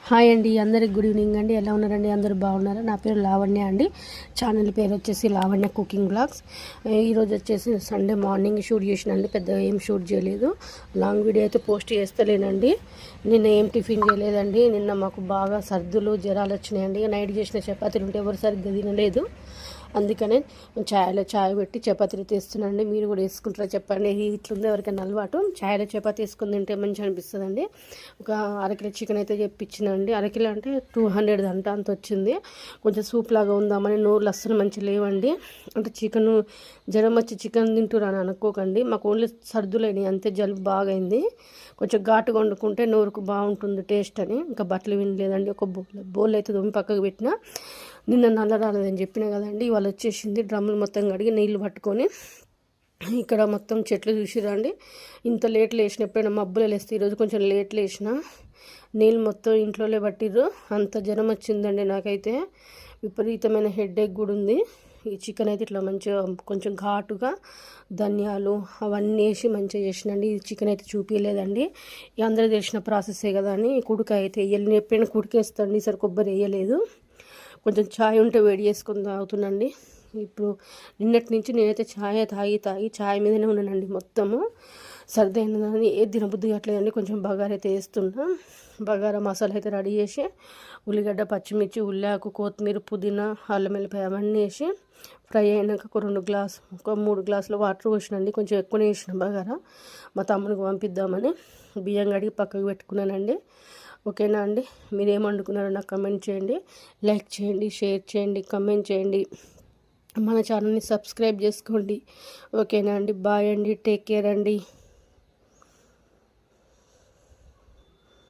Hi అండి, అందరికి good evening అండి. ఎలా ఉన్నారండి? అందరూ బాగున్నారా? నా పేరు లావణ్య అండి. ఛానల్ పేరు వచ్చేసి లావణ్య కుకింగ్ బ్లాగ్స్. ఈరోజు వచ్చేసి సండే మార్నింగ్ షూట్ చేసినండి. పెద్దగా ఏం షూట్ చేయలేదు. లాంగ్ వీడియో అయితే పోస్ట్ చేస్తలేనండి. నిన్న ఏం టిఫిన్ చేయలేదండి. నిన్న మాకు బాగా సర్దులు జ్వరాలు వచ్చినాయండి. నైట్ చేసిన చపాతీలు ఉంటే ఎవరు సరిగ్గా తినలేదు. అందుకనే ఛాయ్ పెట్టి చపాతీలు తీస్తున్నాండి. మీరు కూడా వేసుకుంటారా చెప్పండి. ఇట్లుంది ఎవరికైనా అలవాటు. ఛాయ్లో చపాతీ వేసుకుని తింటే మంచిగా అనిపిస్తుందండి. ఒక అరకిలో చికెన్ అయితే చెప్పించినండి. అరకిలో అంటే 200 అంత వచ్చింది. కొంచెం సూప్ లాగా ఉందామని నోరులు అస్సలు మంచిగా లేవండి. అంటే చికెన్ జ్వరం వచ్చి చికెన్ తింటున్నాను అనుకోకండి. మాకు ఓన్లీ సర్దులేని అంతే. జలుబు బాగా అయింది. కొంచెం ఘాటుగా వండుకుంటే నోరుకు బాగుంటుంది టేస్ట్ అని. ఇంకా బట్టలు వినలేదండి. ఒక బౌల్ అయితే దొమ్మి పక్కకు పెట్టిన. నిన్న నల్ల రాలేదని చెప్పిన కదండి. ఇవాళ వచ్చేసింది. డ్రమ్ములు మొత్తం కడిగి నీళ్లు పట్టుకొని ఇక్కడ మొత్తం చెట్లు చూసిరండి. ఇంత లేట్లు వేసిన ఎప్పుడైనా మబ్బులు వేస్తే ఈరోజు కొంచెం లేట్లు వేసిన నీళ్ళు మొత్తం ఇంట్లోనే పట్టిర్రు. అంత జ్వరం వచ్చిందండి నాకైతే. విపరీతమైన హెడేక్ కూడా ఉంది. ఈ చికెన్ అయితే ఇట్లా మంచిగా కొంచెం ఘాటుగా ధనియాలు అవన్నీ వేసి మంచిగా చేసినండి. ఈ చికెన్ అయితే చూపించలేదండి. అందరూ తెలిసిన ప్రాసెసే కదా అని కుడుక అయితే వేయాలి. ఎప్పుడైనా కుడికేస్తాండి. ఈసారి కొబ్బరి వేయలేదు. కొంచెం ఛాయ్ ఉంటే వేడి చేసుకొని తాగుతున్నాండి. ఇప్పుడు నిన్నటి నుంచి నేనైతే ఛాయ్ తాగి ఛాయ్ మీదనే ఉన్నానండి. మొత్తము సర్ది అయినదని ఏది తినబుద్ధి కావట్లేదండి. కొంచెం బగారా అయితే వేస్తున్నా. బగారా మసాలా అయితే రెడీ చేసి ఉల్లిగడ్డ, పచ్చిమిర్చి, ఉల్లాకు, కొత్తిమీర, పుదీనా, అల్లం వెల్లిపాయ అవన్నీ వేసి ఫ్రై అయినాక ఒక 3 గ్లాసులు వాటర్ పోసినండి. కొంచెం ఎక్కువనే వేసిన బగారా. మా తమ్మునికి పంపిద్దామని బియ్యం కడిగి పక్కకు పెట్టుకున్నానండి. ఓకేనా అండి? మీరు ఏం వండుకున్నారో నాకు కమెంట్ చేయండి. లైక్ చేయండి, షేర్ చేయండి, కమెంట్ చేయండి. మన ఛానల్ని సబ్స్క్రైబ్ చేసుకోండి. ఓకేనా అండి? బాయ్ అండి. టేక్ కేర్ అండి.